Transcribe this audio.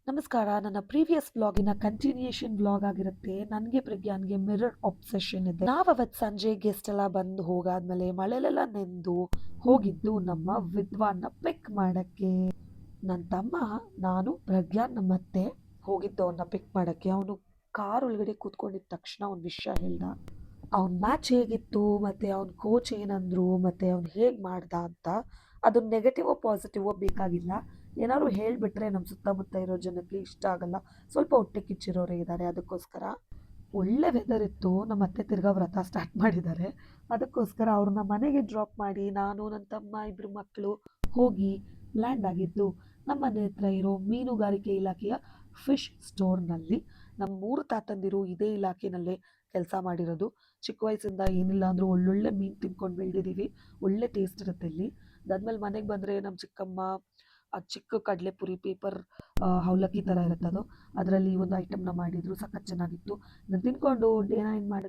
ನಮಸ್ಕಾರ. ನನ್ನ previous ವ್ಲಾಗಿನ continuation vlog ಆಗಿರುತ್ತೆ. ನನಗೆ ಪ್ರಜ್ಞಾನ್ಗೆ ಮಿರರ್ ಒಬ್ಸೆಷನ್ ಇದೆ. ನಾವವತ್ತು ಸಂಜೆ ಗೆಸ್ಟ್ ಎಲ್ಲ ಬಂದು ಹೋಗಾದ್ಮೇಲೆ ಮಳೆಲೆಲ್ಲ ನೆಂದು ಹೋಗಿದ್ದು ನಮ್ಮ ವಿದ್ವಾನ್ನ ಪಿಕ್ ಮಾಡಕ್ಕೆ. ನನ್ನ ತಮ್ಮ, ನಾನು, ಪ್ರಜ್ಞಾನ್ ಮತ್ತೆ ಹೋಗಿದ್ದು ಅವನ್ನ ಪಿಕ್ ಮಾಡಕ್ಕೆ. ಅವನು ಕಾರ್ ಒಳಗಡೆ ಕೂತ್ಕೊಂಡಿದ್ದ ತಕ್ಷಣ ಒಂದು ವಿಷಯ ಹೇಳ್ದ. ಅವ್ನ ಮ್ಯಾಚ್ ಹೇಗಿತ್ತು, ಮತ್ತೆ ಅವ್ನ ಕೋಚ್ ಏನಂದ್ರು, ಮತ್ತೆ ಅವ್ನು ಹೇಗೆ ಮಾಡ್ದ ಅಂತ. ಅದು ನೆಗೆಟಿವೋ ಪಾಸಿಟಿವೋ ಬೇಕಾಗಿಲ್ಲ. ಏನಾದ್ರು ಹೇಳ್ಬಿಟ್ರೆ ನಮ್ಮ ಸುತ್ತಮುತ್ತ ಇರೋ ಜನಕ್ಕೆ ಇಷ್ಟ ಆಗಲ್ಲ. ಸ್ವಲ್ಪ ಹೊಟ್ಟೆ ಕಿಚ್ಚಿರೋರೇ ಇದ್ದಾರೆ. ಅದಕ್ಕೋಸ್ಕರ ಒಳ್ಳೆ ವೆದರ್ ಇತ್ತು. ನಮ್ಮ ಅತ್ತೆ ತಿರ್ಗಾ ವ್ರತ ಸ್ಟಾರ್ಟ್ ಮಾಡಿದ್ದಾರೆ. ಅದಕ್ಕೋಸ್ಕರ ಅವ್ರನ್ನ ಮನೆಗೆ ಡ್ರಾಪ್ ಮಾಡಿ ನಾನು ನನ್ನ ತಮ್ಮ ಇಬ್ಬರು ಮಕ್ಕಳು ಹೋಗಿ ಲ್ಯಾಂಡ್ ಆಗಿದ್ದು ನಮ್ಮ ಮನೆ ಹತ್ರ ಇರೋ ಮೀನುಗಾರಿಕೆ ಇಲಾಖೆಯ ಫಿಶ್ ಸ್ಟೋರ್ನಲ್ಲಿ. ನಮ್ಮ ಮೂರು ತಾತಂದಿರು ಇದೇ ಇಲಾಖೆನಲ್ಲೇ ಕೆಲಸ ಮಾಡಿರೋದು. ಚಿಕ್ಕ ವಯಸ್ಸಿಂದ ಏನಿಲ್ಲ ಅಂದರೂ ಒಳ್ಳೊಳ್ಳೆ ಮೀನು ತಿನ್ಕೊಂಡು ಬೆಳೆದಿದ್ದೀವಿ. ಒಳ್ಳೆ ಟೇಸ್ಟ್ ಇರುತ್ತೆ ಇಲ್ಲಿ. ಅದಾದ್ಮೇಲೆ ಮನೆಗೆ ಬಂದರೆ ನಮ್ಮ ಚಿಕ್ಕಮ್ಮ ಚಿಕ್ಕ ಕಡಲೆಪುರಿ ಪೇಪರ್ ಅವಲಕ್ಕಿ ಥರ ಇರುತ್ತೆ ಅದು. ಅದರಲ್ಲಿ ಒಂದು ಐಟಮ್ನ ಮಾಡಿದ್ರು, ಸಖತ್ ಚೆನ್ನಾಗಿತ್ತು. ಅದನ್ನ ತಿನ್ಕೊಂಡು ಡೇನ ಏನು ಮಾಡಿದ್ವಿ.